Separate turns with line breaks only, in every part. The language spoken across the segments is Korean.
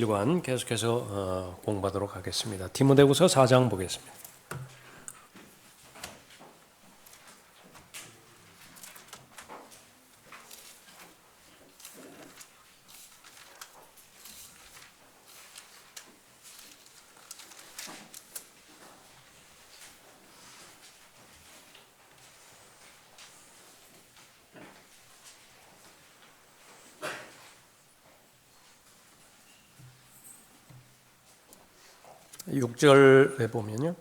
일관 계속해서 공부하도록 하겠습니다. 디모데후서 4장 보겠습니다. 육 절에 보면요.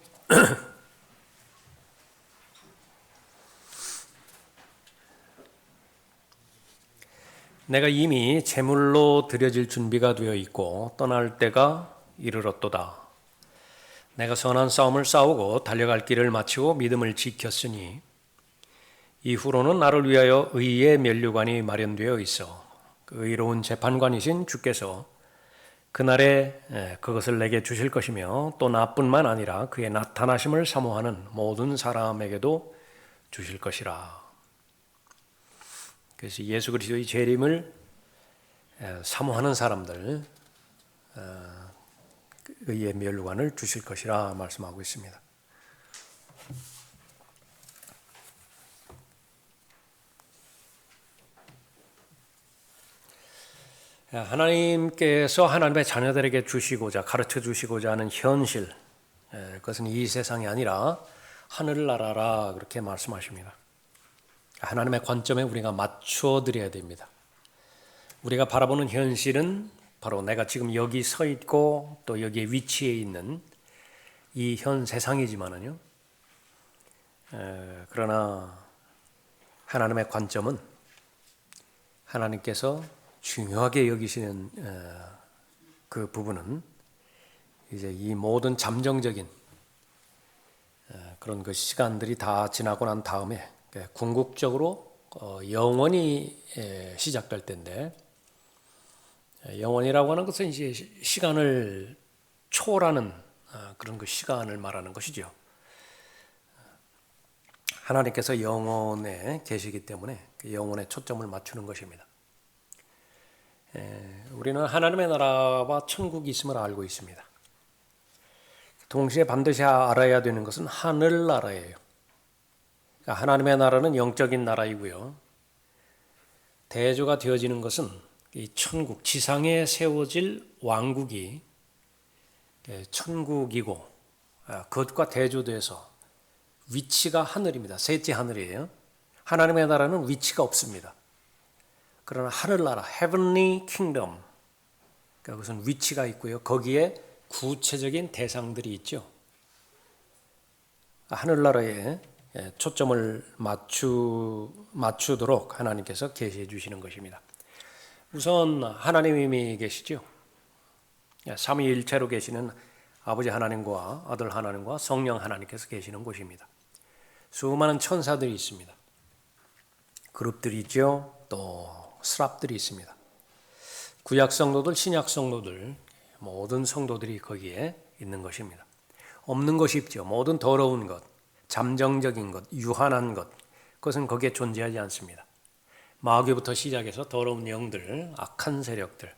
내가 이미 제물로 드려질 준비가 되어 있고 떠날 때가 이르렀도다. 내가 선한 싸움을 싸우고 달려갈 길을 마치고 믿음을 지켰으니 이후로는 나를 위하여 의의 면류관이 마련되어 있어 그 의로운 재판관이신 주께서 그날에 그것을 내게 주실 것이며 또 나뿐만 아니라 그의 나타나심을 사모하는 모든 사람에게도 주실 것이라. 그래서 예수 그리스도의 재림을 사모하는 사람들 의의 멸관을 주실 것이라 말씀하고 있습니다. 하나님께서 하나님의 자녀들에게 주시고자 가르쳐 주시고자 하는 현실, 그것은 이 세상이 아니라 하늘나라라 그렇게 말씀하십니다. 하나님의 관점에 우리가 맞춰 드려야 됩니다. 우리가 바라보는 현실은 바로 내가 지금 여기 서 있고 또 여기에 위치해 있는 이 현 세상이지만은요. 그러나 하나님의 관점은 하나님께서 중요하게 여기시는 그 부분은 이제 이 모든 잠정적인 그런 그 시간들이 다 지나고 난 다음에 궁극적으로 영원히 시작될 때인데, 영원이라고 하는 것은 이제 시간을 초월하는 그런 그 시간을 말하는 것이죠. 하나님께서 영원에 계시기 때문에 그 영원에 초점을 맞추는 것입니다. 우리는 하나님의 나라와 천국이 있음을 알고 있습니다. 동시에 반드시 알아야 되는 것은 하늘나라예요. 그러니까 하나님의 나라는 영적인 나라이고요. 대조가 되어지는 것은 이 천국, 지상에 세워질 왕국이 천국이고 그것과 대조돼서 위치가 하늘입니다. 셋째 하늘이에요. 하나님의 나라는 위치가 없습니다. 그러나 하늘나라, heavenly kingdom, 그것은 위치가 있고요. 거기에 구체적인 대상들이 있죠. 하늘나라에 초점을 맞추도록 하나님께서 계시해 주시는 것입니다. 우선 하나님이 계시죠. 삼위일체로 계시는 아버지 하나님과 아들 하나님과 성령 하나님께서 계시는 곳입니다. 수많은 천사들이 있습니다. 그룹들이 있죠. 또 스랍들이 있습니다. 구약 성도들, 신약 성도들, 모든 성도들이 거기에 있는 것입니다. 없는 것이 없죠. 모든 더러운 것, 잠정적인 것, 유한한 것, 그것은 거기에 존재하지 않습니다. 마귀부터 시작해서 더러운 영들, 악한 세력들,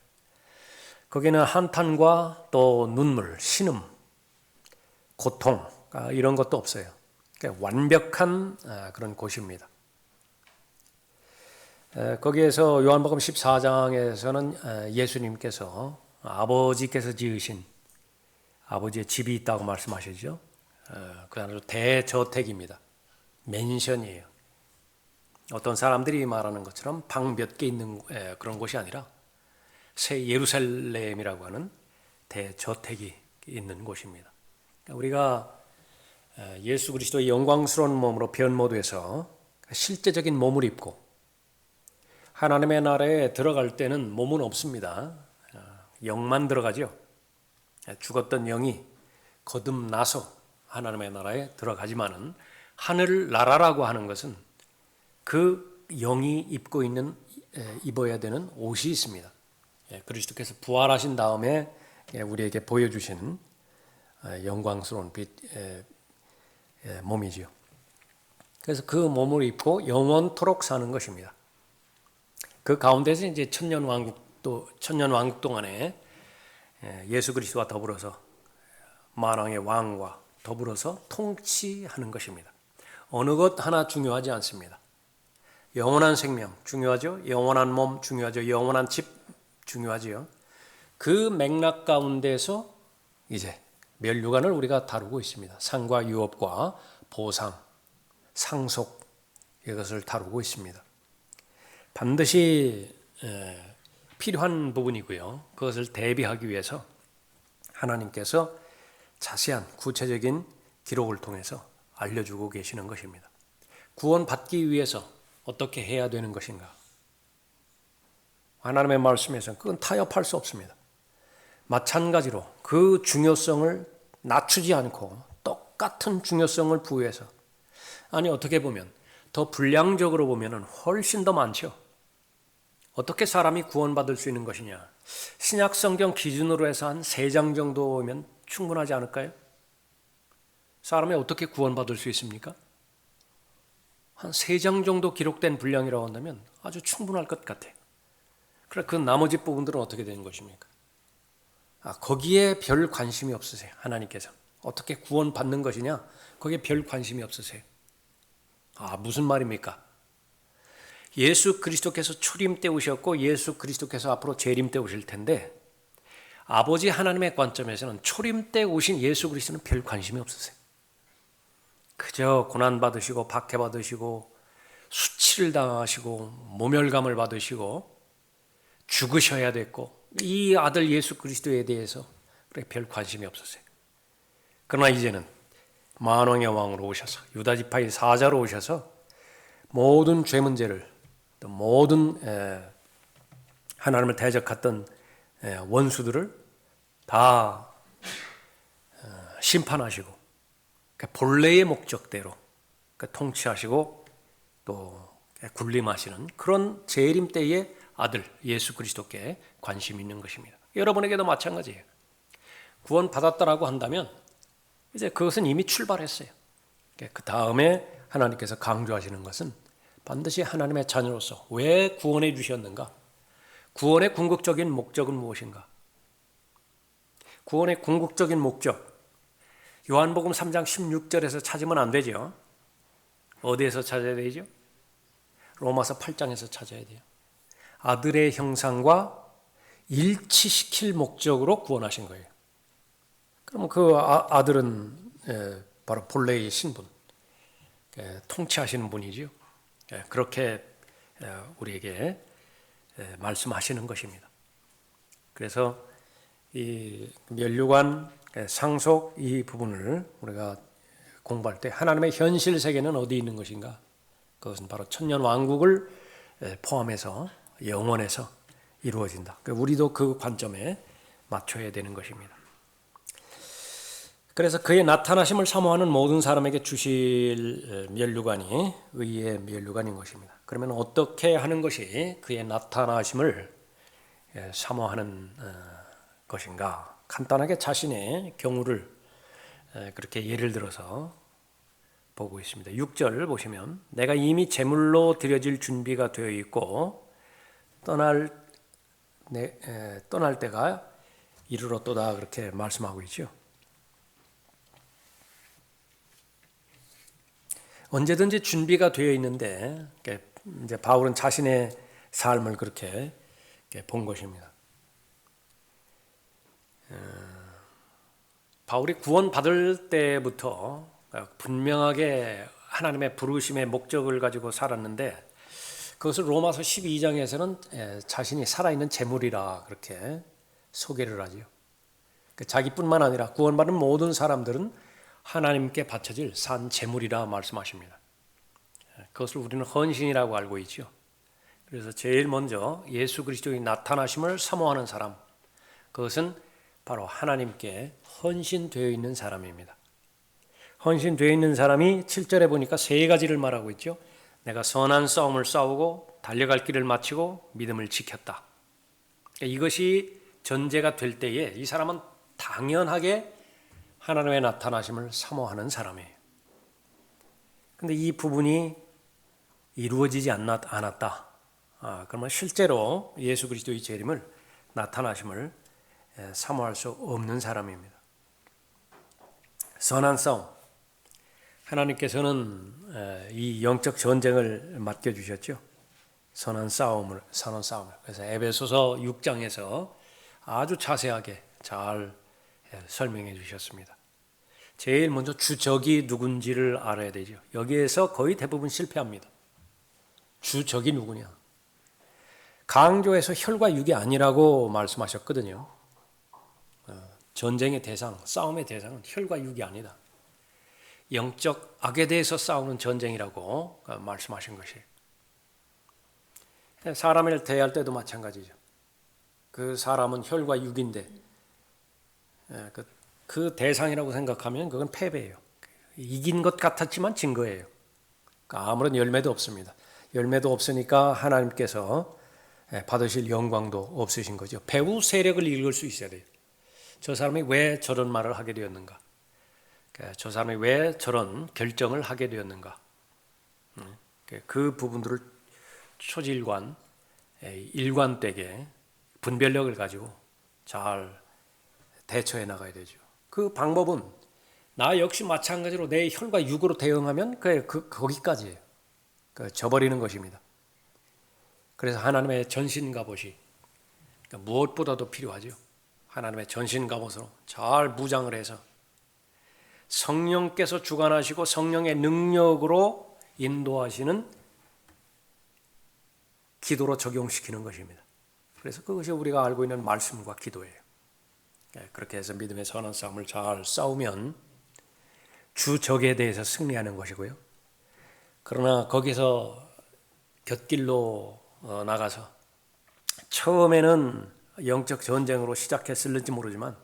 거기는 한탄과 또 눈물, 신음, 고통 이런 것도 없어요. 그러니까 완벽한 그런 곳입니다. 거기에서 요한복음 14장에서는 예수님께서 아버지께서 지으신 아버지의 집이 있다고 말씀하시죠. 그 안으로 대저택입니다. 맨션이에요. 어떤 사람들이 말하는 것처럼 방 몇 개 있는 그런 곳이 아니라 새 예루살렘이라고 하는 대저택이 있는 곳입니다. 우리가 예수 그리스도의 영광스러운 몸으로 변모돼서 실제적인 몸을 입고 하나님의 나라에 들어갈 때는 몸은 없습니다. 영만 들어가죠. 죽었던 영이 거듭나서 하나님의 나라에 들어가지만은 하늘나라라고 하는 것은 그 영이 입어야 되는 옷이 있습니다. 그리스도께서 부활하신 다음에 우리에게 보여주신 영광스러운 몸이지요. 그래서 그 몸을 입고 영원토록 사는 것입니다. 그 가운데서 이제 천년 왕국 동안에 예수 그리스도와 더불어서 만왕의 왕과 더불어서 통치하는 것입니다. 어느 것 하나 중요하지 않습니다. 영원한 생명 중요하죠. 영원한 몸 중요하죠. 영원한 집 중요하지요. 그 맥락 가운데서 이제 멸류관을 우리가 다루고 있습니다. 상과 유업과 보상, 상속 이것을 다루고 있습니다. 반드시 필요한 부분이고요. 그것을 대비하기 위해서 하나님께서 자세한 구체적인 기록을 통해서 알려주고 계시는 것입니다. 구원받기 위해서 어떻게 해야 되는 것인가? 하나님의 말씀에서는 그건 타협할 수 없습니다. 마찬가지로 그 중요성을 낮추지 않고 똑같은 중요성을 부여해서, 아니 어떻게 보면 더 분량적으로 보면 훨씬 더 많죠. 어떻게 사람이 구원받을 수 있는 것이냐? 신약 성경 기준으로 해서 한 3장 정도면 충분하지 않을까요? 사람이 어떻게 구원받을 수 있습니까? 한 3장 정도 기록된 분량이라고 한다면 아주 충분할 것 같아요. 그래, 그 나머지 부분들은 어떻게 되는 것입니까? 거기에 별 관심이 없으세요. 하나님께서 어떻게 구원받는 것이냐? 거기에 별 관심이 없으세요. 무슨 말입니까? 예수 그리스도께서 초림 때 오셨고 예수 그리스도께서 앞으로 재림 때 오실 텐데, 아버지 하나님의 관점에서는 초림 때 오신 예수 그리스도는 별 관심이 없으세요. 그저 고난받으시고 박해받으시고 수치를 당하시고 모멸감을 받으시고 죽으셔야 됐고, 이 아들 예수 그리스도에 대해서 별 관심이 없었어요. 그러나 이제는 만왕의 왕으로 오셔서 유다 지파의 사자로 오셔서 모든 죄 문제를, 또 모든 하나님을 대적했던 원수들을 다 심판하시고 본래의 목적대로 통치하시고 또 군림하시는 그런 재림 때의 아들 예수 그리스도께 관심이 있는 것입니다. 여러분에게도 마찬가지예요. 구원받았다라고 한다면 이제 그것은 이미 출발했어요. 그 다음에 하나님께서 강조하시는 것은 반드시 하나님의 자녀로서 왜 구원해 주셨는가? 구원의 궁극적인 목적은 무엇인가? 구원의 궁극적인 목적, 요한복음 3장 16절에서 찾으면 안 되죠. 어디에서 찾아야 되죠? 로마서 8장에서 찾아야 돼요. 아들의 형상과 일치시킬 목적으로 구원하신 거예요. 그럼 그 아들은 바로 본래의 신분, 통치하시는 분이죠. 그렇게 우리에게 말씀하시는 것입니다. 그래서 이 멸류관, 상속 이 부분을 우리가 공부할 때 하나님의 현실 세계는 어디 있는 것인가? 그것은 바로 천년 왕국을 포함해서 영원에서 이루어진다. 우리도 그 관점에 맞춰야 되는 것입니다. 그래서 그의 나타나심을 사모하는 모든 사람에게 주실 멸류관이 의의 멸류관인 것입니다. 그러면 어떻게 하는 것이 그의 나타나심을 사모하는 것인가? 간단하게 자신의 경우를 그렇게 예를 들어서 보고 있습니다. 6절 보시면 내가 이미 제물로 드려질 준비가 되어 있고 떠날 때가 이르렀도다 그렇게 말씀하고 있죠. 언제든지 준비가 되어 있는데 이제 바울은 자신의 삶을 그렇게 본 것입니다. 바울이 구원받을 때부터 분명하게 하나님의 부르심의 목적을 가지고 살았는데 그것을 로마서 12장에서는 자신이 살아있는 제물이라 그렇게 소개를 하죠. 자기뿐만 아니라 구원받은 모든 사람들은 하나님께 바쳐질 산 제물이라 말씀하십니다. 그것을 우리는 헌신이라고 알고 있죠. 그래서 제일 먼저 예수 그리스도의 나타나심을 사모하는 사람, 그것은 바로 하나님께 헌신되어 있는 사람입니다. 헌신되어 있는 사람이 7절에 보니까 3가지를 말하고 있죠. 내가 선한 싸움을 싸우고 달려갈 길을 마치고 믿음을 지켰다. 이것이 전제가 될 때에 이 사람은 당연하게 하나님의 나타나심을 사모하는 사람이에요. 그런데 이 부분이 이루어지지 않았다. 그러면 실제로 예수 그리스도의 재림을 나타나심을 사모할 수 없는 사람입니다. 선한 싸움. 하나님께서는 이 영적 전쟁을 맡겨주셨죠. 선한 싸움을. 그래서 에베소서 6장에서 아주 자세하게 잘 설명해 주셨습니다. 제일 먼저 주적이 누군지를 알아야 되죠. 여기에서 거의 대부분 실패합니다. 주적이 누구냐? 강조해서 혈과 육이 아니라고 말씀하셨거든요. 전쟁의 대상, 싸움의 대상은 혈과 육이 아니다. 영적 악에 대해서 싸우는 전쟁이라고 말씀하신 것이에요. 사람을 대할 때도 마찬가지죠. 그 사람은 혈과 육인데 그 대상이라고 생각하면 그건 패배예요. 이긴 것 같았지만 진 거예요. 그러니까 아무런 열매도 없습니다. 열매도 없으니까 하나님께서 받으실 영광도 없으신 거죠. 배후 세력을 읽을 수 있어야 돼요. 저 사람이 왜 저런 말을 하게 되었는가? 저 사람이 왜 저런 결정을 하게 되었는가? 그 부분들을 초질관, 일관되게 분별력을 가지고 잘 대처해 나가야 되죠. 그 방법은 나 역시 마찬가지로 내 혈과 육으로 대응하면 거기까지예요. 져버리는 것입니다. 그래서 하나님의 전신갑옷이 무엇보다도 필요하죠. 하나님의 전신갑옷으로 잘 무장을 해서 성령께서 주관하시고 성령의 능력으로 인도하시는 기도로 적용시키는 것입니다. 그래서 그것이 우리가 알고 있는 말씀과 기도예요. 그렇게 해서 믿음의 선한 싸움을 잘 싸우면 주적에 대해서 승리하는 것이고요. 그러나 거기서 곁길로 나가서 처음에는 영적 전쟁으로 시작했을지 모르지만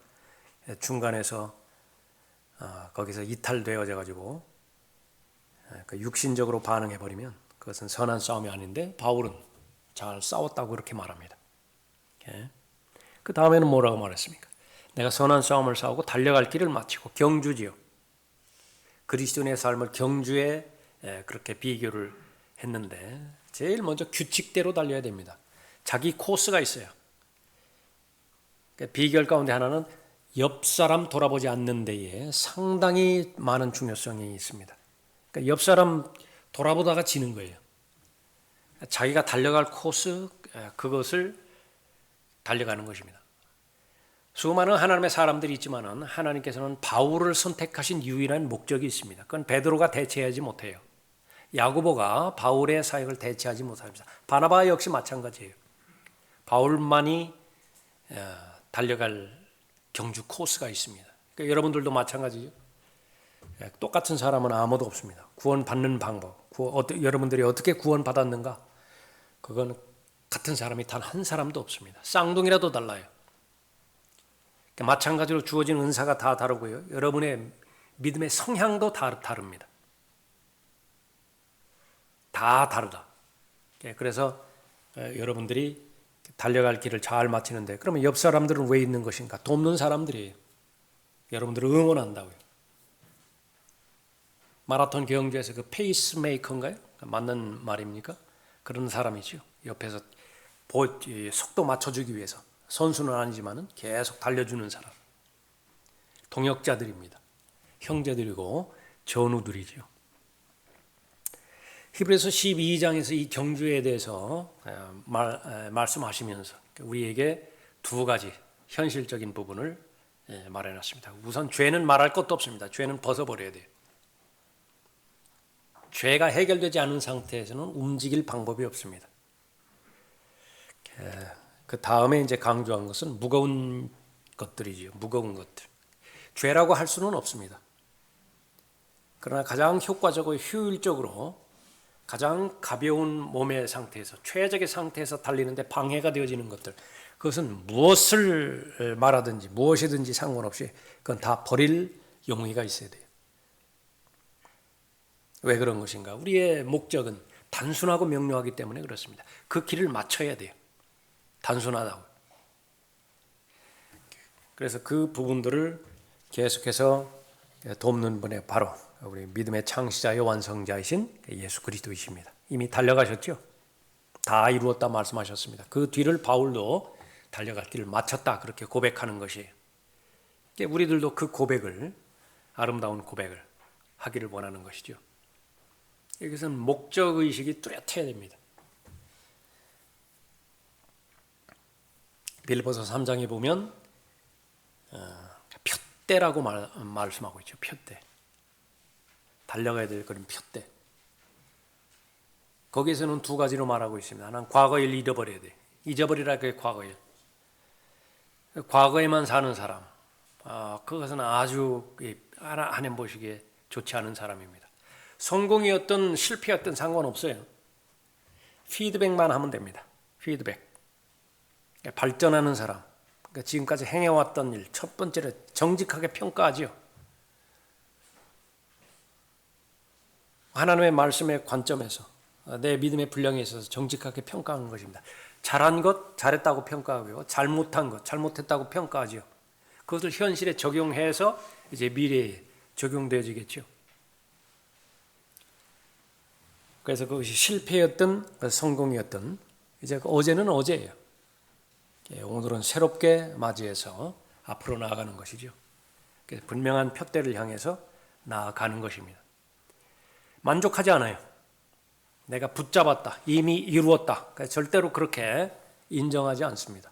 중간에서 거기서 이탈되어져 가지고 육신적으로 반응해 버리면 그것은 선한 싸움이 아닌데 바울은 잘 싸웠다고 그렇게 말합니다. 그 다음에는 뭐라고 말했습니까? 내가 선한 싸움을 싸우고 달려갈 길을 마치고 경주지요. 그리스도인의 삶을 경주에 그렇게 비교를 했는데 제일 먼저 규칙대로 달려야 됩니다. 자기 코스가 있어요. 비결 가운데 하나는 옆 사람 돌아보지 않는 데에 상당히 많은 중요성이 있습니다. 그러니까 옆 사람 돌아보다가 지는 거예요. 자기가 달려갈 코스, 그것을 달려가는 것입니다. 수많은 하나님의 사람들이 있지만 하나님께서는 바울을 선택하신 유일한 목적이 있습니다. 그건 베드로가 대체하지 못해요. 야고보가 바울의 사역을 대체하지 못합니다. 바나바 역시 마찬가지예요. 바울만이 달려갈 경주 코스가 있습니다. 그러니까 여러분들도 마찬가지죠. 똑같은 사람은 아무도 없습니다. 구원받는 방법, 여러분들이 어떻게 구원받았는가? 그건 같은 사람이 단 한 사람도 없습니다. 쌍둥이라도 달라요. 마찬가지로 주어진 은사가 다 다르고요. 여러분의 믿음의 성향도 다릅니다. 다 다르다. 그래서 여러분들이 달려갈 길을 잘 마치는데 그러면 옆 사람들은 왜 있는 것인가? 돕는 사람들이에요. 여러분들을 응원한다고요. 마라톤 경주에서 그 페이스메이커인가요? 맞는 말입니까? 그런 사람이죠. 옆에서 속도 맞춰주기 위해서 선수는 아니지만 계속 달려주는 사람. 동역자들입니다. 형제들이고 전우들이죠. 히브리서 12장에서 이 경주에 대해서 말씀하시면서 우리에게 두 가지 현실적인 부분을 말해놨습니다. 우선 죄는 말할 것도 없습니다. 죄는 벗어버려야 돼요. 죄가 해결되지 않은 상태에서는 움직일 방법이 없습니다. 그 다음에 이제 강조한 것은 무거운 것들이죠. 무거운 것들. 죄라고 할 수는 없습니다. 그러나 가장 효과적이고 효율적으로 가장 가벼운 몸의 상태에서 최적의 상태에서 달리는데 방해가 되어지는 것들, 그것은 무엇을 말하든지 무엇이든지 상관없이 그건 다 버릴 용의가 있어야 돼요. 왜 그런 것인가? 우리의 목적은 단순하고 명료하기 때문에 그렇습니다. 그 길을 맞춰야 돼요. 단순하다고. 그래서 그 부분들을 계속해서 돕는 분이 바로 우리 믿음의 창시자여 완성자이신 예수 그리스도이십니다. 이미 달려가셨죠. 다 이루었다 말씀하셨습니다. 그 뒤를 바울도 달려갈 길을 마쳤다 그렇게 고백하는 것이에요. 우리들도 그 고백을, 아름다운 고백을 하기를 원하는 것이죠. 여기서는 목적의식이 뚜렷해야 됩니다. 빌립보서 3장에 보면 표대라고 말씀하고 있죠. 표대. 달려가야 될 그런 표대. 거기에서는 두 가지로 말하고 있습니다. 하나는 과거를 잃어버려야 돼. 잊어버리라 그게 과거일. 과거에만 사는 사람. 그것은 아주 하나님 보시기에 좋지 않은 사람입니다. 성공이었든 실패였든 상관없어요. 피드백만 하면 됩니다. 피드백. 발전하는 사람. 그러니까 지금까지 행해왔던 일, 첫 번째로 정직하게 평가하죠. 하나님의 말씀의 관점에서 내 믿음의 분량에 있어서 정직하게 평가하는 것입니다. 잘한 것, 잘했다고 평가하고요. 잘못한 것, 잘못했다고 평가하죠. 그것을 현실에 적용해서 이제 미래에 적용되어지겠죠. 그래서 그것이 실패였든 성공이었든 이제 어제는 어제예요. 오늘은 새롭게 맞이해서 앞으로 나아가는 것이죠. 분명한 표대를 향해서 나아가는 것입니다. 만족하지 않아요. 내가 붙잡았다, 이미 이루었다. 절대로 그렇게 인정하지 않습니다.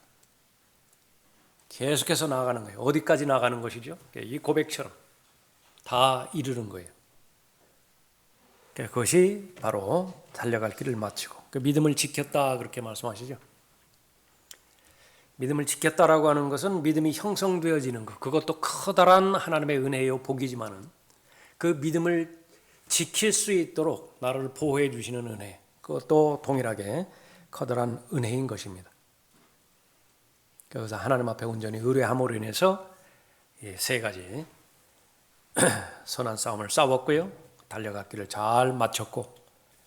계속해서 나아가는 거예요. 어디까지 나아가는 것이죠? 이 고백처럼 다 이루는 거예요. 그것이 바로 달려갈 길을 마치고 믿음을 지켰다 그렇게 말씀하시죠. 믿음을 지켰다라고 하는 것은 믿음이 형성되어지는 것, 그것도 커다란 하나님의 은혜요 복이지만은 그 믿음을 지킬 수 있도록 나를 보호해 주시는 은혜, 그것도 동일하게 커다란 은혜인 것입니다. 그래서 하나님 앞에 온전히 의뢰함으로 인해서 세 가지 선한 싸움을 싸웠고요, 달려갈 길을 잘 마쳤고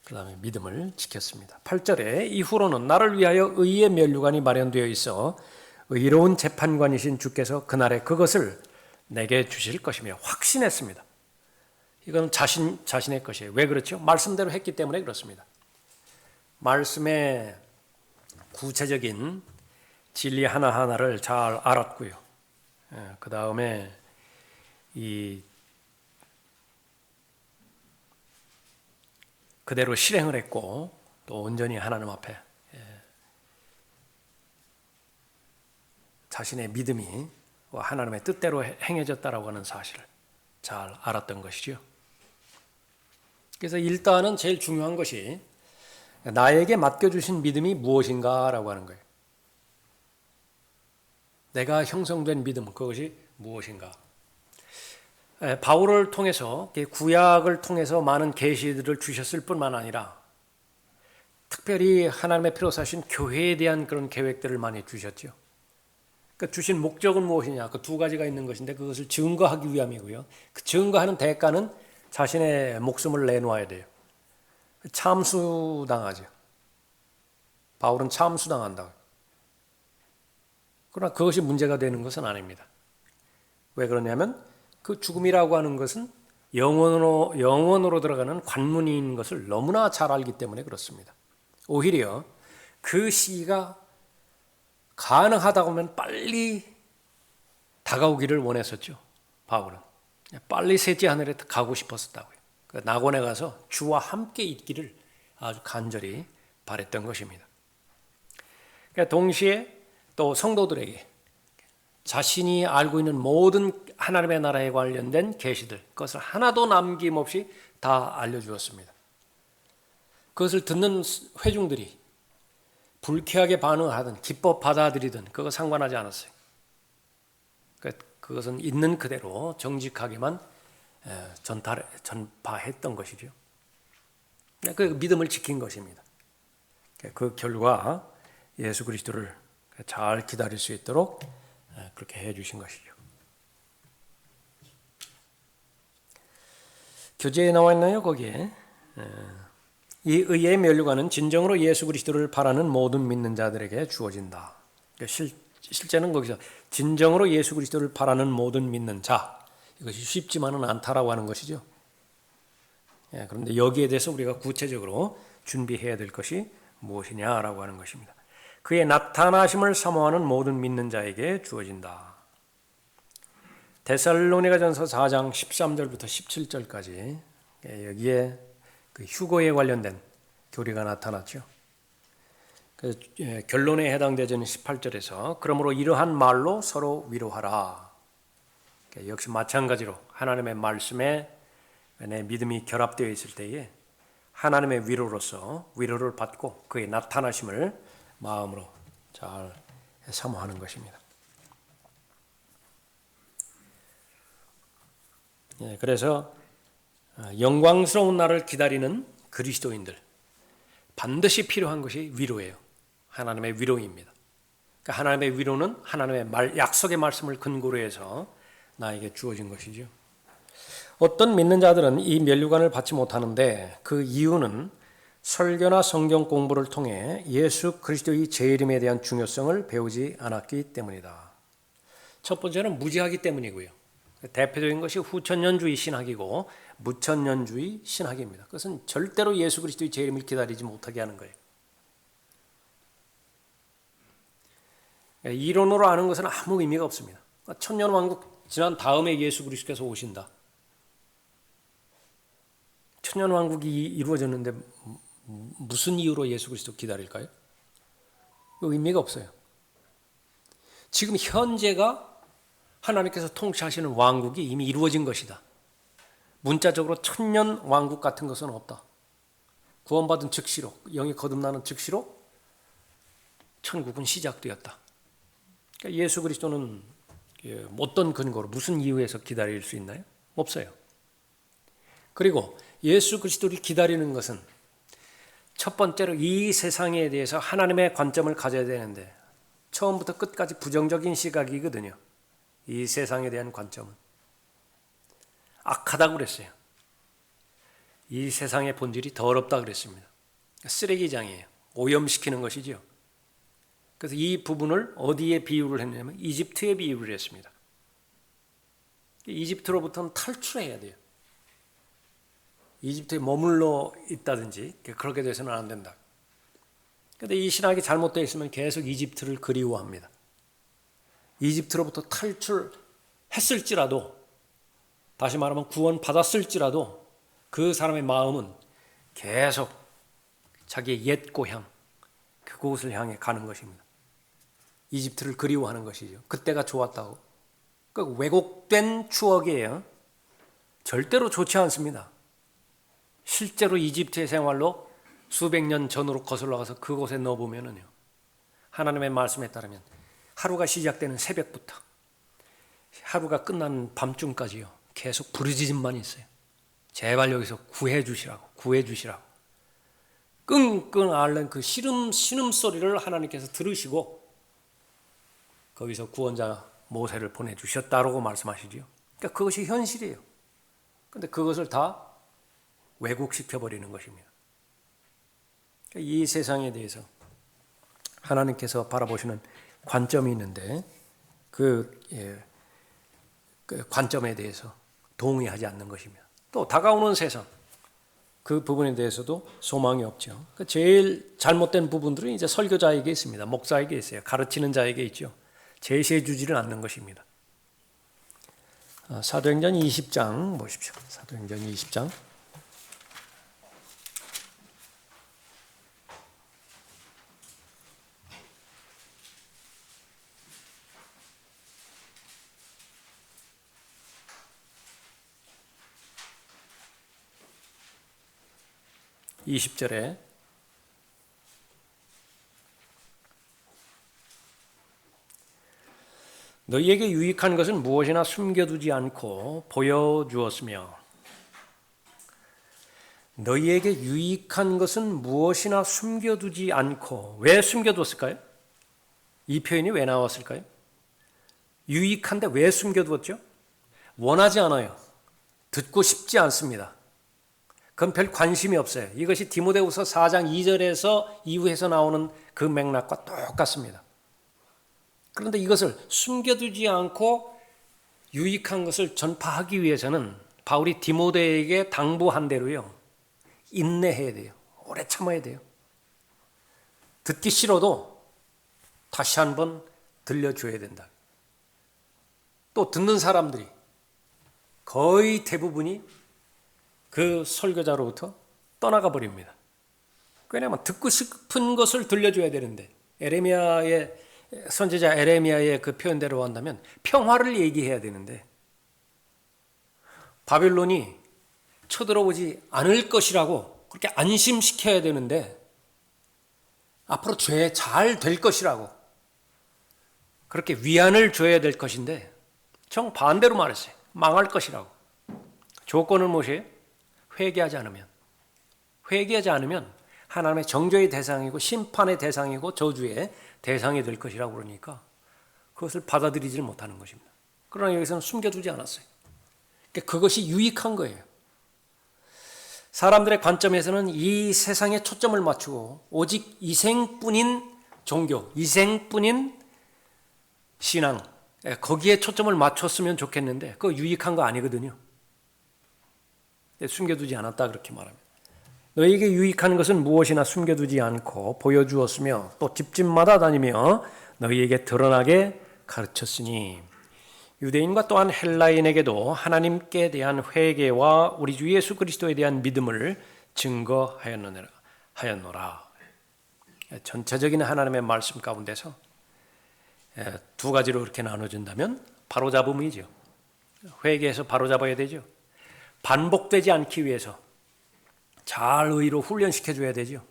그 다음에 믿음을 지켰습니다. 8절에 이후로는 나를 위하여 의의 면류관이 마련되어 있어 의로운 재판관이신 주께서 그날에 그것을 내게 주실 것이며 확신했습니다. 이건 자신의 것이에요. 왜 그렇죠? 말씀대로 했기 때문에 그렇습니다. 말씀의 구체적인 진리 하나하나를 잘 알았고요. 그 다음에 그대로 실행을 했고 또 온전히 하나님 앞에 자신의 믿음이 하나님의 뜻대로 행해졌다라고 하는 사실을 잘 알았던 것이죠. 그래서 일단은 제일 중요한 것이 나에게 맡겨주신 믿음이 무엇인가라고 하는 거예요. 내가 형성된 믿음, 그것이 무엇인가. 바울을 통해서, 구약을 통해서 많은 계시들을 주셨을 뿐만 아니라 특별히 하나님의 피로 사신 교회에 대한 그런 계획들을 많이 주셨죠. 그러니까 주신 목적은 무엇이냐, 그 두 가지가 있는 것인데 그것을 증거하기 위함이고요. 그 증거하는 대가는 자신의 목숨을 내놓아야 돼요. 참수당하죠. 바울은 참수당한다. 그러나 그것이 문제가 되는 것은 아닙니다. 왜 그러냐면 그 죽음이라고 하는 것은 영원으로 들어가는 관문인 것을 너무나 잘 알기 때문에 그렇습니다. 오히려 그 시기가 가능하다고 하면 빨리 다가오기를 원했었죠. 바울은 빨리 셋째 하늘에 가고 싶었었다고요. 낙원에 가서 주와 함께 있기를 아주 간절히 바랬던 것입니다. 동시에 또 성도들에게 자신이 알고 있는 모든 하나님의 나라에 관련된 계시들, 그것을 하나도 남김없이 다 알려주었습니다. 그것을 듣는 회중들이 불쾌하게 반응하든 기뻐 받아들이든 그거 상관하지 않았어요. 그것은 있는 그대로 정직하게만 전파했던 것이죠. 그 믿음을 지킨 것입니다. 그 결과 예수 그리스도를 잘 기다릴 수 있도록 그렇게 해주신 것이죠. 교재에 나와 있나요? 거기에 이 의의 면류관은 진정으로 예수 그리스도를 바라는 모든 믿는 자들에게 주어진다. 실제는 거기서 진정으로 예수 그리스도를 바라는 모든 믿는 자, 이것이 쉽지만은 않다라고 하는 것이죠. 그런데 여기에 대해서 우리가 구체적으로 준비해야 될 것이 무엇이냐라고 하는 것입니다. 그의 나타나심을 사모하는 모든 믿는 자에게 주어진다. 데살로니가전서 4장 13절부터 17절까지 여기에 그 휴거에 관련된 교리가 나타났죠. 결론에 해당되는 18절에서 그러므로 이러한 말로 서로 위로하라. 역시 마찬가지로 하나님의 말씀에 내 믿음이 결합되어 있을 때에 하나님의 위로로서 위로를 받고 그의 나타나심을 마음으로 잘 사모하는 것입니다. 그래서 영광스러운 날을 기다리는 그리스도인들 반드시 필요한 것이 위로예요. 하나님의 위로입니다. 그러니까 하나님의 위로는 하나님의 약속의 말씀을 근거로 해서 나에게 주어진 것이죠. 어떤 믿는 자들은 이 면류관을 받지 못하는데 그 이유는 설교나 성경 공부를 통해 예수 그리스도의 재림에 대한 중요성을 배우지 않았기 때문이다. 첫 번째는 무지하기 때문이고요. 대표적인 것이 후천년주의 신학이고 무천년주의 신학입니다. 그것은 절대로 예수 그리스도의 재림을 기다리지 못하게 하는 거예요. 이론으로 아는 것은 아무 의미가 없습니다. 천년왕국 지난 다음에 예수 그리스도께서 오신다. 천년왕국이 이루어졌는데 무슨 이유로 예수 그리스도 기다릴까요? 의미가 없어요. 지금 현재가 하나님께서 통치하시는 왕국이 이미 이루어진 것이다. 문자적으로 천년 왕국 같은 것은 없다. 구원받은 즉시로, 영이 거듭나는 즉시로 천국은 시작되었다. 그러니까 예수 그리스도는 어떤 근거로 무슨 이유에서 기다릴 수 있나요? 없어요. 그리고 예수 그리스도를 기다리는 것은 첫 번째로 이 세상에 대해서 하나님의 관점을 가져야 되는데 처음부터 끝까지 부정적인 시각이거든요. 이 세상에 대한 관점은 악하다고 그랬어요. 이 세상의 본질이 더럽다 그랬습니다. 쓰레기장이에요. 오염시키는 것이죠. 그래서 이 부분을 어디에 비유를 했냐면 이집트에 비유를 했습니다. 이집트로부터는 탈출해야 돼요. 이집트에 머물러 있다든지 그렇게 돼서는 안 된다. 그런데 이 신학이 잘못되어 있으면 계속 이집트를 그리워합니다. 이집트로부터 탈출했을지라도 다시 말하면 구원받았을지라도 그 사람의 마음은 계속 자기의 옛 고향 그곳을 향해 가는 것입니다. 이집트를 그리워하는 것이죠. 그때가 좋았다고. 그 왜곡된 추억이에요. 절대로 좋지 않습니다. 실제로 이집트의 생활로 수백 년 전으로 거슬러 가서 그곳에 넣어보면요. 하나님의 말씀에 따르면 하루가 시작되는 새벽부터 하루가 끝나는 밤중까지요. 계속 부르짖음만 있어요. 제발 여기서 구해 주시라고. 끙끙 앓는 그 신음소리를 하나님께서 들으시고 거기서 구원자 모세를 보내주셨다라고 말씀하시죠. 그러니까 그것이 현실이에요. 그런데 그것을 다 왜곡시켜버리는 것입니다. 이 세상에 대해서 하나님께서 바라보시는 관점이 있는데 그 관점에 대해서 동의하지 않는 것입니다. 또 다가오는 세상 그 부분에 대해서도 소망이 없죠. 제일 잘못된 부분들은 이제 설교자에게 있습니다. 목사에게 있어요. 가르치는 자에게 있죠. 제시해 주지를 않는 것입니다. 사도행전 20장 보십시오. 사도행전 20장 20절에 너희에게 유익한 것은 무엇이나 숨겨두지 않고 보여주었으며 너희에게 유익한 것은 무엇이나 숨겨두지 않고 왜 숨겨두었을까요? 이 표현이 왜 나왔을까요? 유익한데 왜 숨겨두었죠? 원하지 않아요. 듣고 싶지 않습니다. 그건 별 관심이 없어요. 이것이 디모데후서 4장 2절에서 이후에서 나오는 그 맥락과 똑같습니다. 그런데 이것을 숨겨두지 않고 유익한 것을 전파하기 위해서는 바울이 디모데에게 당부한 대로요. 인내해야 돼요. 오래 참아야 돼요. 듣기 싫어도 다시 한번 들려줘야 된다. 또 듣는 사람들이 거의 대부분이 그 설교자로부터 떠나가 버립니다. 왜냐하면 듣고 싶은 것을 들려줘야 되는데, 선지자 에레미야의 그 표현대로 한다면 평화를 얘기해야 되는데, 바벨론이 쳐들어오지 않을 것이라고 그렇게 안심시켜야 되는데, 앞으로 죄 잘 될 것이라고 그렇게 위안을 줘야 될 것인데 정반대로 말했어요. 망할 것이라고. 조건은 무엇이에요? 회개하지 않으면 하나님의 정죄의 대상이고 심판의 대상이고 저주의 대상이 될 것이라고 그러니까 그것을 받아들이지 못하는 것입니다. 그러나 여기서는 숨겨두지 않았어요. 그러니까 그것이 유익한 거예요. 사람들의 관점에서는 이 세상에 초점을 맞추고 오직 이생뿐인 종교, 이생뿐인 신앙, 거기에 초점을 맞췄으면 좋겠는데 그거 유익한 거 아니거든요. 숨겨두지 않았다 그렇게 말합니다. 너희에게 유익한 것은 무엇이나 숨겨두지 않고 보여주었으며 또 집집마다 다니며 너희에게 드러나게 가르쳤으니, 유대인과 또한 헬라인에게도 하나님께 대한 회개와 우리 주 예수 그리스도에 대한 믿음을 증거하였노라. 전체적인 하나님의 말씀 가운데서 두 가지로 이렇게 나눠진다면 바로잡음이죠. 회개해서 바로잡아야 되죠. 반복되지 않기 위해서 잘 의로 훈련시켜줘야 되죠.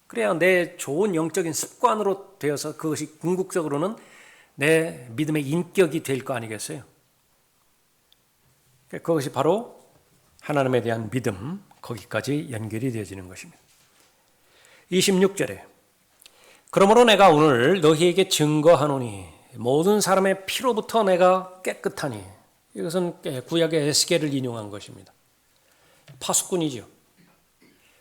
그래야 내 좋은 영적인 습관으로 되어서 그것이 궁극적으로는 내 믿음의 인격이 될 거 아니겠어요? 그것이 바로 하나님에 대한 믿음, 거기까지 연결이 되어지는 것입니다. 26절에 그러므로 내가 오늘 너희에게 증거하노니 모든 사람의 피로부터 내가 깨끗하니, 이것은 구약의 에스겔을 인용한 것입니다. 파수꾼이죠.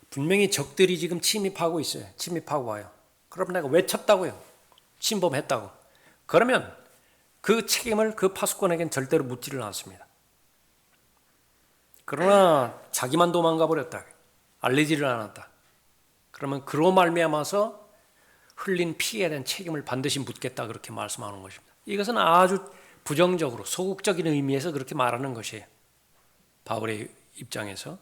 분명히 적들이 지금 침입하고 있어요. 침입하고 와요. 그럼 내가 외쳤다고요. 침범했다고. 그러면 그 책임을 그 파수꾼에겐 절대로 묻지를 않습니다. 그러나 자기만 도망가 버렸다. 알리지를 않았다. 그러면 그로 말미암아서 흘린 피해에 대한 책임을 반드시 묻겠다 그렇게 말씀하는 것입니다. 이것은 아주 부정적으로 소극적인 의미에서 그렇게 말하는 것이에요. 바울의 입장에서.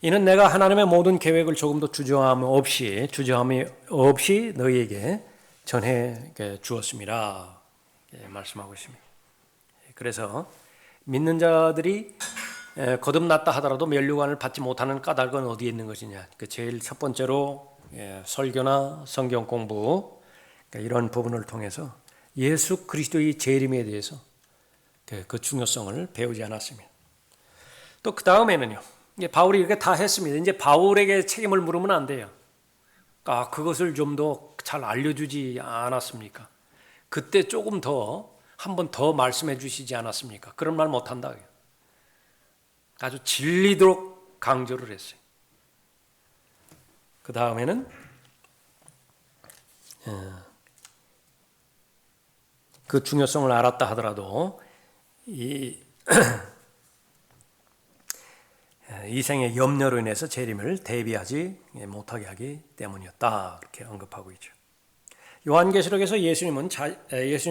이는 내가 하나님의 모든 계획을 조금도 주저함 없이 너희에게 전해 주었습니다. 말씀하고 있습니다. 그래서 믿는 자들이 거듭났다 하더라도 면류관을 받지 못하는 까닭은 어디에 있는 것이냐. 제일 첫 번째로 설교나 성경 공부, 이런 부분을 통해서 예수 그리스도의 재림에 대해서 그 중요성을 배우지 않았습니다. 또 그 다음에는요. 바울이 이렇게 다 했습니다. 이제 바울에게 책임을 물으면 안 돼요. 그것을 좀 더 잘 알려주지 않았습니까? 그때 조금 더 한 번 더 말씀해 주시지 않았습니까? 그런 말 못한다. 아주 질리도록 강조를 했어요. 그 다음에는 그 중요성을 알았다 하더라도 이생의 염려로 인해서 재림을 대비하지 못하게 하기 때문이었다. 이렇게 언급하고 있죠. 요한계시록에서 예수님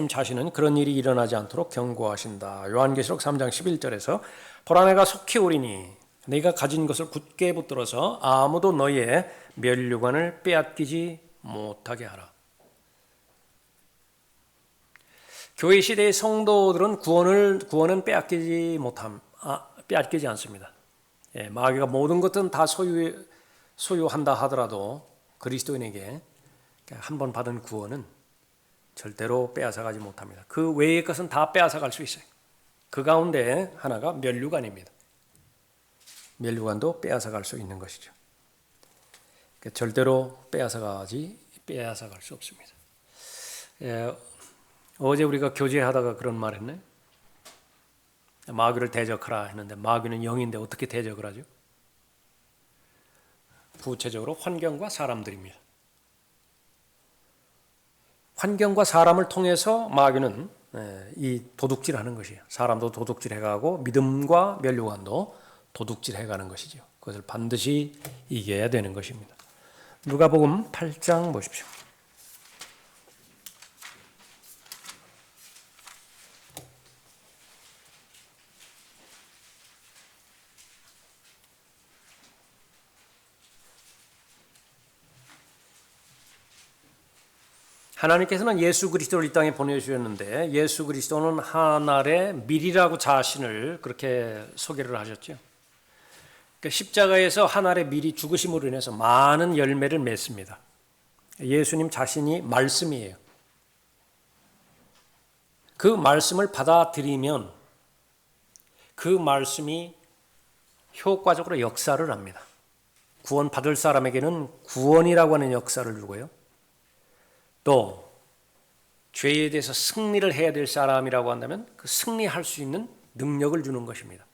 자신은 그런 일이 일어나지 않도록 경고하신다. 요한계시록 3장 11절에서 보라 내가 속히 오리니 네가 가진 것을 굳게 붙들어서 아무도 너희의 면류관을 빼앗기지 못하게 하라. 교회 시대의 성도들은 구원은 빼앗기지 않습니다. 마귀가 모든 것은 다 소유한다 하더라도 그리스도인에게 한 번 받은 구원은 절대로 빼앗아가지 못합니다. 그 외의 것은 다 빼앗아갈 수 있어요. 그 가운데 하나가 면류관입니다. 면류관도 빼앗아갈 수 있는 것이죠. 절대로 빼앗아갈 수 없습니다. 어제 우리가 교제하다가 그런 말 했네. 마귀를 대적하라 했는데 마귀는 영인데 어떻게 대적을 하죠? 구체적으로 환경과 사람들입니다. 환경과 사람을 통해서 마귀는 이 도둑질하는 것이에요. 사람도 도둑질해가고 믿음과 면류관도 도둑질해가는 것이죠. 그것을 반드시 이겨야 되는 것입니다. 누가복음 8장 보십시오. 하나님께서는 예수 그리스도를 이 땅에 보내주셨는데 예수 그리스도는 하늘의 밀이라고 자신을 그렇게 소개를 하셨죠. 그러니까 십자가에서 하늘의 밀이 죽으심으로 인해서 많은 열매를 맺습니다. 예수님 자신이 말씀이에요. 그 말씀을 받아들이면 그 말씀이 효과적으로 역사를 합니다. 구원받을 사람에게는 구원이라고 하는 역사를 주고요. 또 죄에 대해서 승리를 해야 될 사람이라고 한다면 그 승리할 수 있는 능력을 주는 것입니다.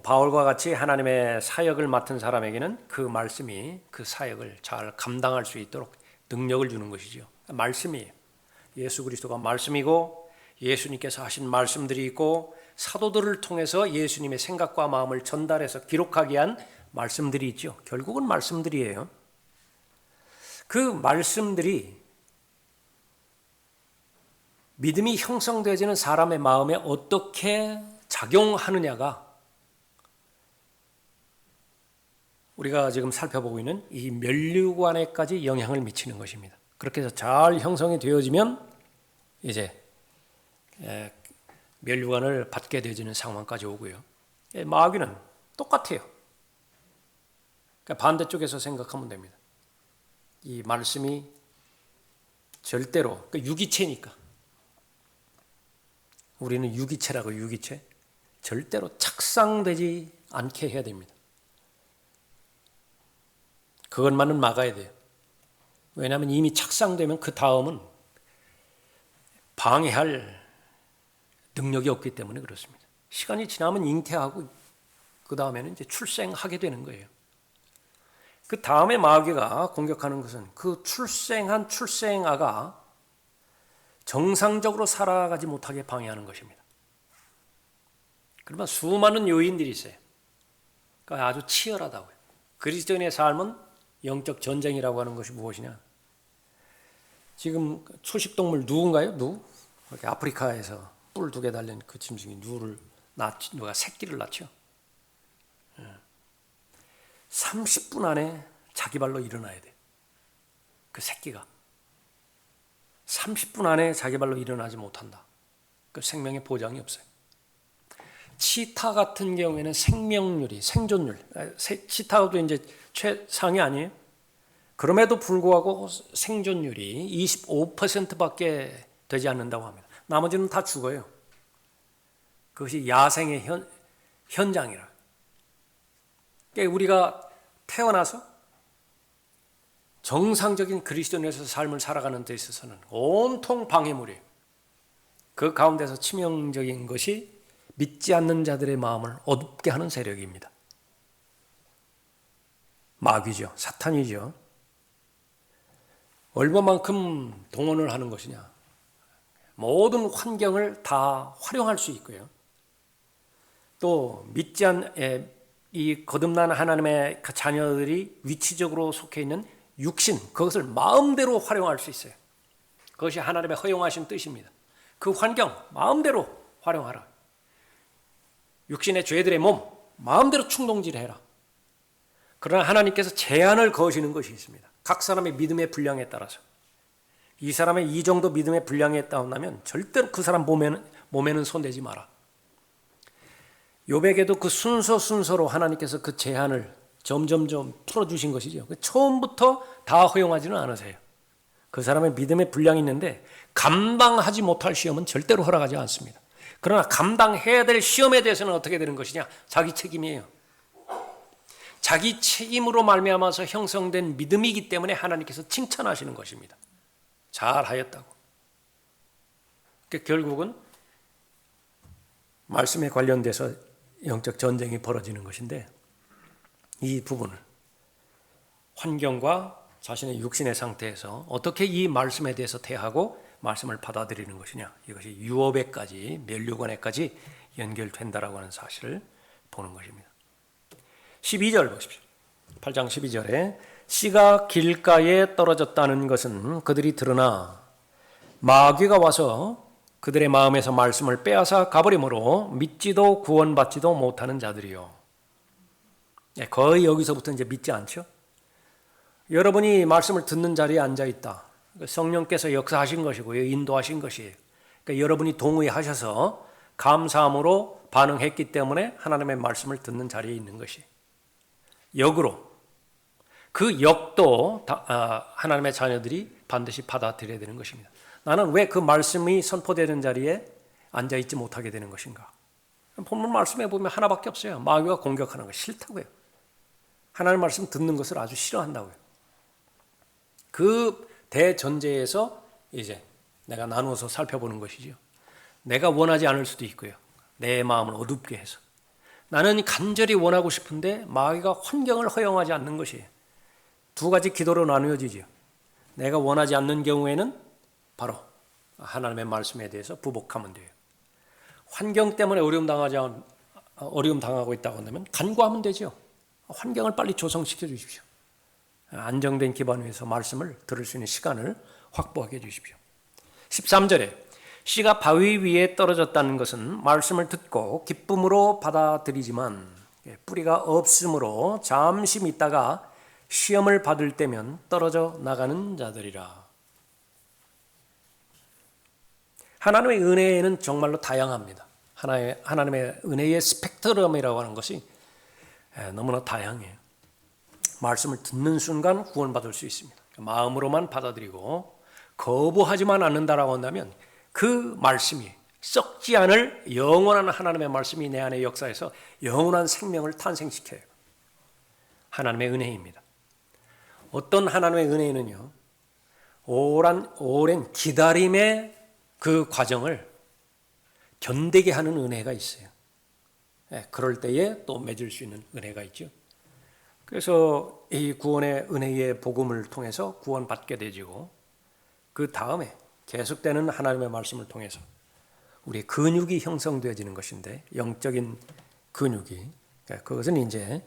바울과 같이 하나님의 사역을 맡은 사람에게는 그 말씀이 그 사역을 잘 감당할 수 있도록 능력을 주는 것이죠. 말씀이에요. 예수 그리스도가 말씀이고 예수님께서 하신 말씀들이 있고 사도들을 통해서 예수님의 생각과 마음을 전달해서 기록하게 한 말씀들이 있죠. 결국은 말씀들이에요. 그 말씀들이 믿음이 형성되어지는 사람의 마음에 어떻게 작용하느냐가 우리가 지금 살펴보고 있는 이 면류관에까지 영향을 미치는 것입니다. 그렇게 해서 잘 형성이 되어지면 이제 면류관을 받게 되어지는 상황까지 오고요. 마귀는 똑같아요. 그러니까 반대쪽에서 생각하면 됩니다. 이 말씀이 절대로 그러니까 유기체니까 우리는 유기체라고 유기체 절대로 착상되지 않게 해야 됩니다. 그것만은 막아야 돼요. 왜냐하면 이미 착상되면 그 다음은 방해할 능력이 없기 때문에 그렇습니다. 시간이 지나면 잉태하고 그 다음에는 이제 출생하게 되는 거예요. 그 다음에 마귀가 공격하는 것은 그 출생한 출생아가 정상적으로 살아가지 못하게 방해하는 것입니다. 그러면 수많은 요인들이 있어요. 그러니까 아주 치열하다고요. 그리스도인의 삶은 영적 전쟁이라고 하는 것이 무엇이냐? 지금 초식동물 누군가요? 누? 이렇게 아프리카에서 뿔 2개 달린 그 짐승이 누가 새끼를 낳죠. 30분 안에 자기 발로 일어나야 돼. 그 새끼가 30분 안에 자기 발로 일어나지 못한다. 그 생명의 보장이 없어요. 치타 같은 경우에는 생명률이 생존율, 치타도 이제 최상위 아니에요? 그럼에도 불구하고 생존율이 25%밖에 되지 않는다고 합니다. 나머지는 다 죽어요. 그것이 야생의 현장이라. 그러니까 우리가 태어나서 정상적인 그리스도인에서 삶을 살아가는 데 있어서는 온통 방해물이에요. 그 가운데서 치명적인 것이 믿지 않는 자들의 마음을 어둡게 하는 세력입니다. 마귀죠. 사탄이죠. 얼마만큼 동원을 하는 것이냐. 모든 환경을 다 활용할 수 있고요. 또 믿지 않는 이 거듭난 하나님의 자녀들이 위치적으로 속해 있는 육신, 그것을 마음대로 활용할 수 있어요. 그것이 하나님의 허용하신 뜻입니다. 그 환경 마음대로 활용하라. 육신의 죄들의 몸 마음대로 충동질해라. 그러나 하나님께서 제한을 거시는 것이 있습니다. 각 사람의 믿음의 분량에 따라서 이 사람의 이 정도 믿음의 분량에 따른다면 절대로 그 사람 몸에는 손대지 마라. 욥에게도 그 순서로 하나님께서 그 제한을 점점점 풀어주신 것이죠. 처음부터 다 허용하지는 않으세요. 그 사람의 믿음의 분량이 있는데 감당하지 못할 시험은 절대로 허락하지 않습니다. 그러나 감당해야 될 시험에 대해서는 어떻게 되는 것이냐? 자기 책임이에요. 자기 책임으로 말미암아서 형성된 믿음이기 때문에 하나님께서 칭찬하시는 것입니다. 잘하였다고. 그러니까 결국은 말씀에 관련돼서 영적 전쟁이 벌어지는 것인데 이 부분을 환경과 자신의 육신의 상태에서 어떻게 이 말씀에 대해서 대하고 말씀을 받아들이는 것이냐, 이것이 유업에까지 면류관에까지 연결된다라고 하는 사실을 보는 것입니다. 12절 보십시오. 8장 12절에 씨가 길가에 떨어졌다는 것은 그들이 들으나 마귀가 와서 그들의 마음에서 말씀을 빼앗아 가버리므로 믿지도 구원받지도 못하는 자들이요. 거의 여기서부터 이제 믿지 않죠. 여러분이 말씀을 듣는 자리에 앉아 있다. 성령께서 역사하신 것이고요. 인도하신 것이에요. 그러니까 여러분이 동의하셔서 감사함으로 반응했기 때문에 하나님의 말씀을 듣는 자리에 있는 것이. 역으로 그 역도 하나님의 자녀들이 반드시 받아들여야 되는 것입니다. 나는 왜 그 말씀이 선포되는 자리에 앉아있지 못하게 되는 것인가? 본문 말씀에 보면 하나밖에 없어요. 마귀가 공격하는 거 싫다고요. 하나님의 말씀 듣는 것을 아주 싫어한다고요. 그 대전제에서 이제 내가 나누어서 살펴보는 것이죠. 내가 원하지 않을 수도 있고요. 내 마음을 어둡게 해서. 나는 간절히 원하고 싶은데 마귀가 환경을 허용하지 않는 것이에요. 두 가지 기도로 나누어지죠. 내가 원하지 않는 경우에는 바로 하나님의 말씀에 대해서 부복하면 돼요. 환경 때문에 어려움 당하고 있다고 한다면 간구하면 되죠. 환경을 빨리 조성시켜 주십시오. 안정된 기반 위에서 말씀을 들을 수 있는 시간을 확보하게 해주십시오. 13절에 씨가 바위 위에 떨어졌다는 것은 말씀을 듣고 기쁨으로 받아들이지만 뿌리가 없으므로 잠시 있다가 시험을 받을 때면 떨어져 나가는 자들이라. 하나님의 은혜는 정말로 다양합니다. 하나님의 은혜의 스펙트럼이라고 하는 것이 너무나 다양해요. 말씀을 듣는 순간 구원받을 수 있습니다. 마음으로만 받아들이고 거부하지만 않는다라고 한다면 그 말씀이 썩지 않을 영원한 하나님의 말씀이 내 안에 역사해서 영원한 생명을 탄생시켜요. 하나님의 은혜입니다. 어떤 하나님의 은혜는요, 오랜 기다림의 그 과정을 견디게 하는 은혜가 있어요. 그럴 때에 또 맺을 수 있는 은혜가 있죠. 그래서 이 구원의 은혜의 복음을 통해서 구원받게 되지고 그 다음에 계속되는 하나님의 말씀을 통해서 우리의 근육이 형성되어지는 것인데 영적인 근육이 그것은 이제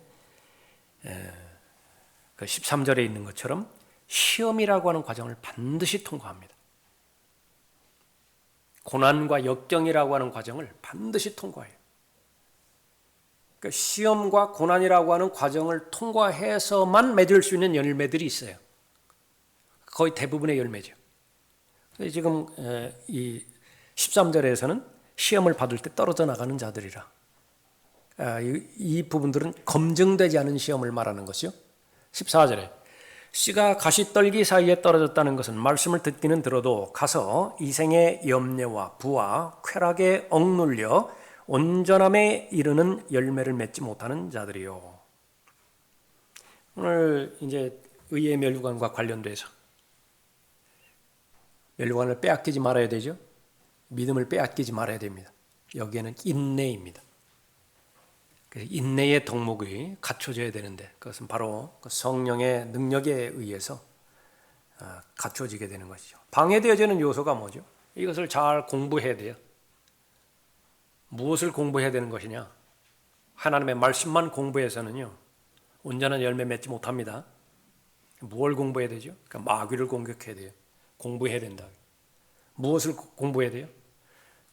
그 13절에 있는 것처럼 시험이라고 하는 과정을 반드시 통과합니다. 고난과 역경이라고 하는 과정을 반드시 통과해요. 그러니까 시험과 고난이라고 하는 과정을 통과해서만 맺을 수 있는 열매들이 있어요. 거의 대부분의 열매죠. 지금 이 13절에서는 시험을 받을 때 떨어져 나가는 자들이라. 이 부분들은 검증되지 않은 시험을 말하는 것이요. 14절에 씨가 가시떨기 사이에 떨어졌다는 것은 말씀을 듣기는 들어도 가서 이생의 염려와 부와 쾌락에 억눌려 온전함에 이르는 열매를 맺지 못하는 자들이요. 오늘 이제 의의 멸류관과 관련돼서 멸류관을 빼앗기지 말아야 되죠. 믿음을 빼앗기지 말아야 됩니다. 여기에는 인내입니다. 인내의 덕목이 갖춰져야 되는데 그것은 바로 성령의 능력에 의해서 갖춰지게 되는 것이죠. 방해되어지는 요소가 뭐죠? 이것을 잘 공부해야 돼요. 무엇을 공부해야 되는 것이냐? 하나님의 말씀만 공부해서는요, 온전한 열매 맺지 못합니다. 무엇을 공부해야 되죠? 그러니까 마귀를 공격해야 돼요. 공부해야 된다. 무엇을 공부해야 돼요?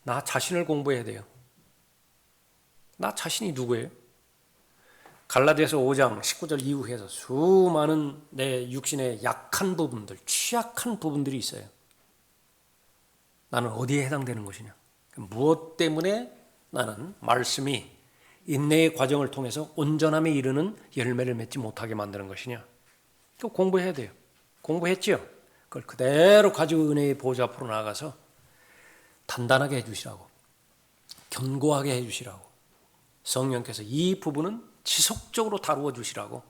나 자신을 공부해야 돼요. 나 자신이 누구예요? 갈라디아서 5장 19절 이후에서 수많은 내 육신의 약한 부분들, 취약한 부분들이 있어요. 나는 어디에 해당되는 것이냐? 무엇 때문에 나는 말씀이 인내의 과정을 통해서 온전함에 이르는 열매를 맺지 못하게 만드는 것이냐? 그거 공부해야 돼요. 공부했지요? 그걸 그대로 가지고 은혜의 보좌 앞으로 나가서 단단하게 해주시라고, 견고하게 해주시라고, 성령께서 이 부분은 지속적으로 다루어 주시라고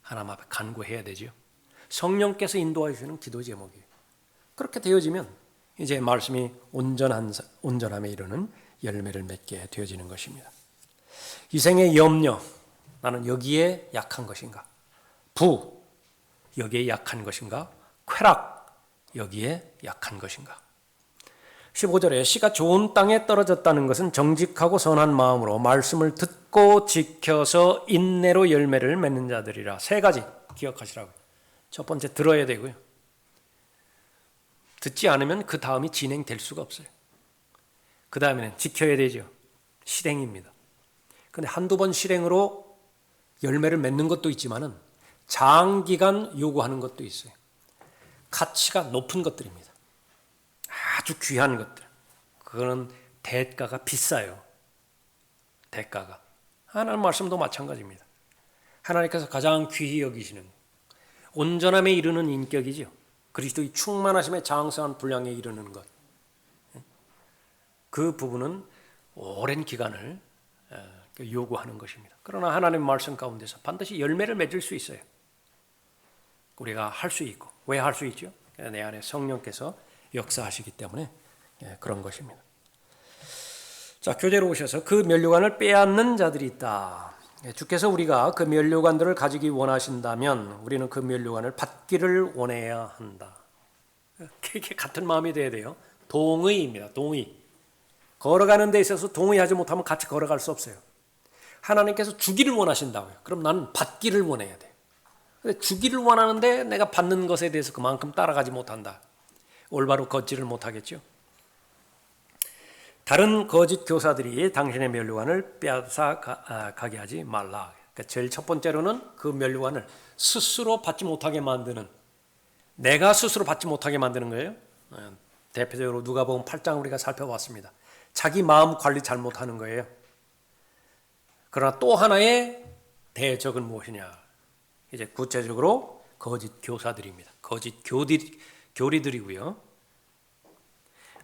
하나님 앞에 간구해야 되죠. 성령께서 인도해 주시는 기도 제목이에요. 그렇게 되어지면 이제 말씀이 온전함에 이르는 열매를 맺게 되어지는 것입니다. 이생의 염려, 나는 여기에 약한 것인가? 부, 여기에 약한 것인가? 쾌락, 여기에 약한 것인가? 15절에 씨가 좋은 땅에 떨어졌다는 것은 정직하고 선한 마음으로 말씀을 듣고 지켜서 인내로 열매를 맺는 자들이라. 세 가지 기억하시라고. 첫 번째, 들어야 되고요. 듣지 않으면 그 다음이 진행될 수가 없어요. 그 다음에는 지켜야 되죠. 실행입니다. 근데 한두 번 실행으로 열매를 맺는 것도 있지만은 장기간 요구하는 것도 있어요. 가치가 높은 것들입니다. 아주 귀한 것들. 그거는 대가가 비싸요. 대가가. 하나님 말씀도 마찬가지입니다. 하나님께서 가장 귀히 여기시는 온전함에 이르는 인격이죠. 그리스도의 충만하심에 장성한 분량에 이르는 것. 그 부분은 오랜 기간을 요구하는 것입니다. 그러나 하나님 말씀 가운데서 반드시 열매를 맺을 수 있어요. 우리가 할 수 있고. 왜 할 수 있죠? 내 안에 성령께서 역사하시기 때문에 그런 것입니다. 자, 교재로 오셔서 그 면류관을 빼앗는 자들이 있다. 주께서 우리가 그 면류관들을 가지기 원하신다면 우리는 그 면류관을 받기를 원해야 한다. 이게 같은 마음이 돼야 돼요. 동의입니다. 동의. 걸어가는 데 있어서 동의하지 못하면 같이 걸어갈 수 없어요. 하나님께서 주기를 원하신다고요. 그럼 나는 받기를 원해야 돼. 근데 주기를 원하는데 내가 받는 것에 대해서 그만큼 따라가지 못한다. 올바로 걷지를 못하겠죠. 다른 거짓 교사들이 당신의 면류관을 빼앗아 가게 하지 말라. 그러니까 제일 첫 번째로는 그 면류관을 스스로 받지 못하게 만드는, 내가 스스로 받지 못하게 만드는 거예요. 대표적으로 누가복음 8장 우리가 살펴봤습니다. 자기 마음 관리 잘못하는 거예요. 그러나 또 하나의 대적은 무엇이냐? 이제 구체적으로 거짓 교사들입니다. 거짓 교리들이고요.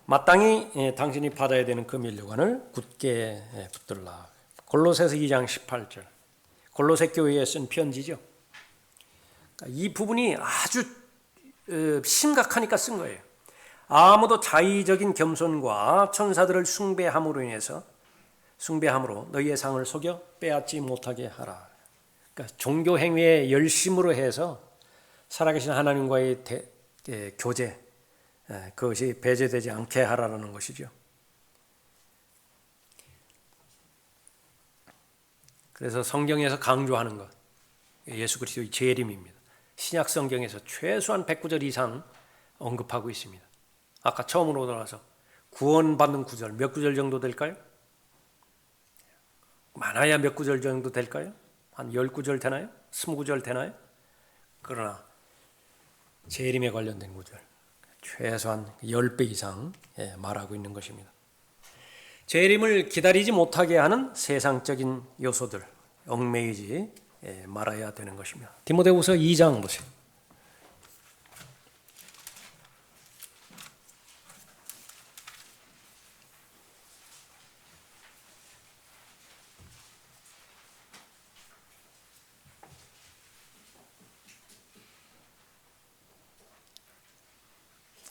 마땅히 당신이 받아야 되는 그 면류관을 굳게 붙들라. 골로새서 2장 18절. 골로새 교회에 쓴 편지죠. 이 부분이 아주 심각하니까 쓴 거예요. 아무도 자의적인 겸손과 천사들을 숭배함으로 너희의 상을 속여 빼앗지 못하게 하라. 그러니까 종교 행위에 열심으로 해서 살아계신 하나님과의 교제, 그것이 배제되지 않게 하라는 것이죠. 그래서 성경에서 강조하는 것, 예수 그리스도의 재림입니다. 신약 성경에서 최소한 100구절 이상 언급하고 있습니다. 아까 처음으로 돌아와서 구원받는 구절 몇 구절 정도 될까요? 많아야 몇 구절 정도 될까요? 한 10구절 되나요? 20구절 되나요? 그러나 재림에 관련된 구절 최소한 10배 이상 말하고 있는 것입니다. 재림을 기다리지 못하게 하는 세상적인 요소들 얽매이지 말아야 되는 것입니다. 디모데후서 2장 보세요.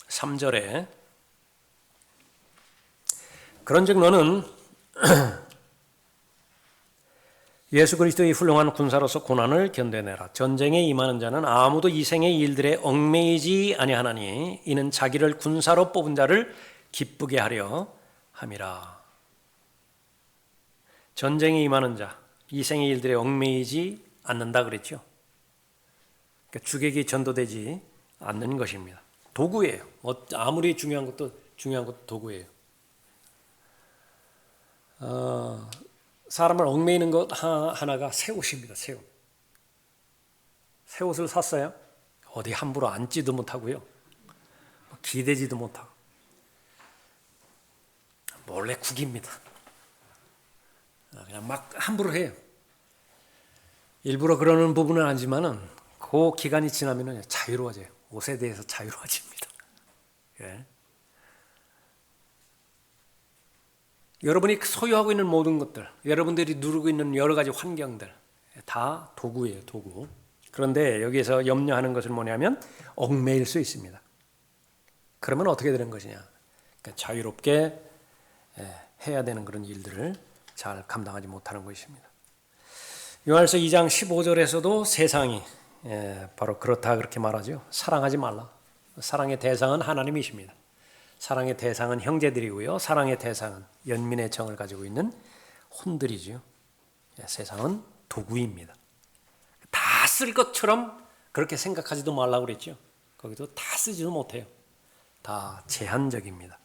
(3절에) 그런즉 너는 예수 그리스도의 훌륭한 군사로서 고난을 견뎌내라. 전쟁에 임하는 자는 아무도 이 생의 일들에 얽매이지 아니하나니 이는 자기를 군사로 뽑은 자를 기쁘게 하려 함이라. 전쟁에 임하는 자, 이 생의 일들에 얽매이지 않는다 그랬죠. 그러니까 주객이 전도되지 않는 것입니다. 도구예요. 아무리 중요한 것도 도구예요. 사람을 얽매이는 것 하나가 새 옷입니다. 새 옷. 새 옷을 샀어요. 어디 함부로 앉지도 못하고요. 기대지도 못하고. 몰래 구깁니다. 그냥 막 함부로 해요. 일부러 그러는 부분은 아니지만은 그 기간이 지나면 자유로워져요. 옷에 대해서 자유로워집니다. 예. 여러분이 소유하고 있는 모든 것들, 여러분들이 누리고 있는 여러 가지 환경들 다 도구예요. 도구. 그런데 여기에서 염려하는 것은 뭐냐면 얽매일 수 있습니다. 그러면 어떻게 되는 것이냐? 그러니까 자유롭게 해야 되는 그런 일들을 잘 감당하지 못하는 것입니다. 요한일서 2장 15절에서도 세상이 바로 그렇다 그렇게 말하죠. 사랑하지 말라. 사랑의 대상은 하나님이십니다. 사랑의 대상은 형제들이고요. 사랑의 대상은 연민의 정을 가지고 있는 혼들이죠. 세상은 도구입니다. 다 쓸 것처럼 그렇게 생각하지도 말라고 그랬죠. 거기도 다 쓰지도 못해요. 다 제한적입니다.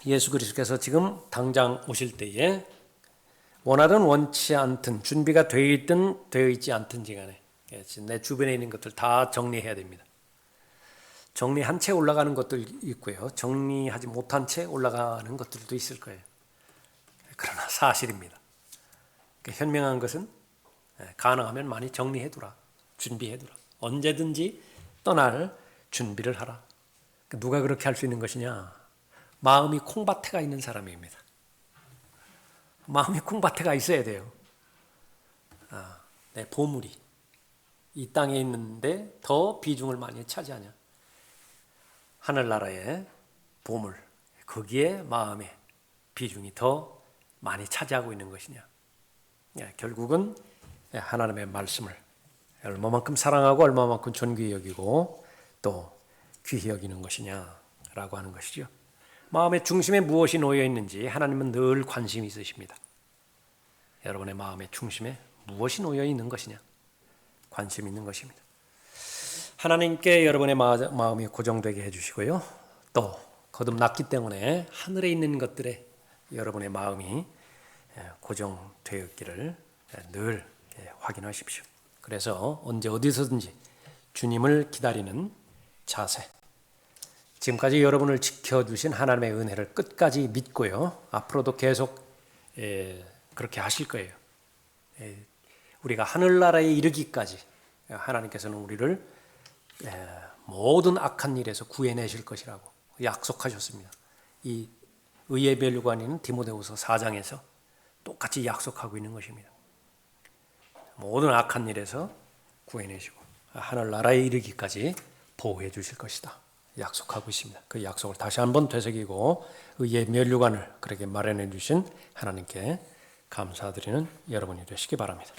예수 그리스도께서 지금 당장 오실 때에 원하든 원치 않든 준비가 되어 있든 되어 있지 않든지 간에 내 주변에 있는 것들 다 정리해야 됩니다. 정리한 채 올라가는 것들 있고요. 정리하지 못한 채 올라가는 것들도 있을 거예요. 그러나 사실입니다. 현명한 것은 가능하면 많이 정리해두라. 준비해두라. 언제든지 떠날 준비를 하라. 누가 그렇게 할 수 있는 것이냐? 마음이 콩밭에가 있는 사람입니다. 마음이 콩밭에가 있어야 돼요. 내 보물이 이 땅에 있는데 더 비중을 많이 차지하냐? 하늘나라의 보물, 거기에 마음의 비중이 더 많이 차지하고 있는 것이냐? 결국은 하나님의 말씀을 얼마만큼 사랑하고 얼마만큼 존귀히 여기고 또 귀히 여기는 것이냐라고 하는 것이죠. 마음의 중심에 무엇이 놓여 있는지 하나님은 늘 관심이 있으십니다. 여러분의 마음의 중심에 무엇이 놓여 있는 것이냐? 관심 있는 것입니다. 하나님께 여러분의 마음이 고정되게 해주시고요. 또 거듭났기 때문에 하늘에 있는 것들에 여러분의 마음이 고정되어 있기를 늘 확인하십시오. 그래서 언제 어디서든지 주님을 기다리는 자세, 지금까지 여러분을 지켜주신 하나님의 은혜를 끝까지 믿고요. 앞으로도 계속 그렇게 하실 거예요. 우리가 하늘나라에 이르기까지 하나님께서는 우리를 모든 악한 일에서 구해내실 것이라고 약속하셨습니다. 이 의의 멸류관인 디모데후서 4장에서 똑같이 약속하고 있는 것입니다. 모든 악한 일에서 구해내시고 하늘나라에 이르기까지 보호해 주실 것이다. 약속하고 있습니다. 그 약속을 다시 한번 되새기고 의의 멸류관을 그렇게 마련해 주신 하나님께 감사드리는 여러분이 되시기 바랍니다.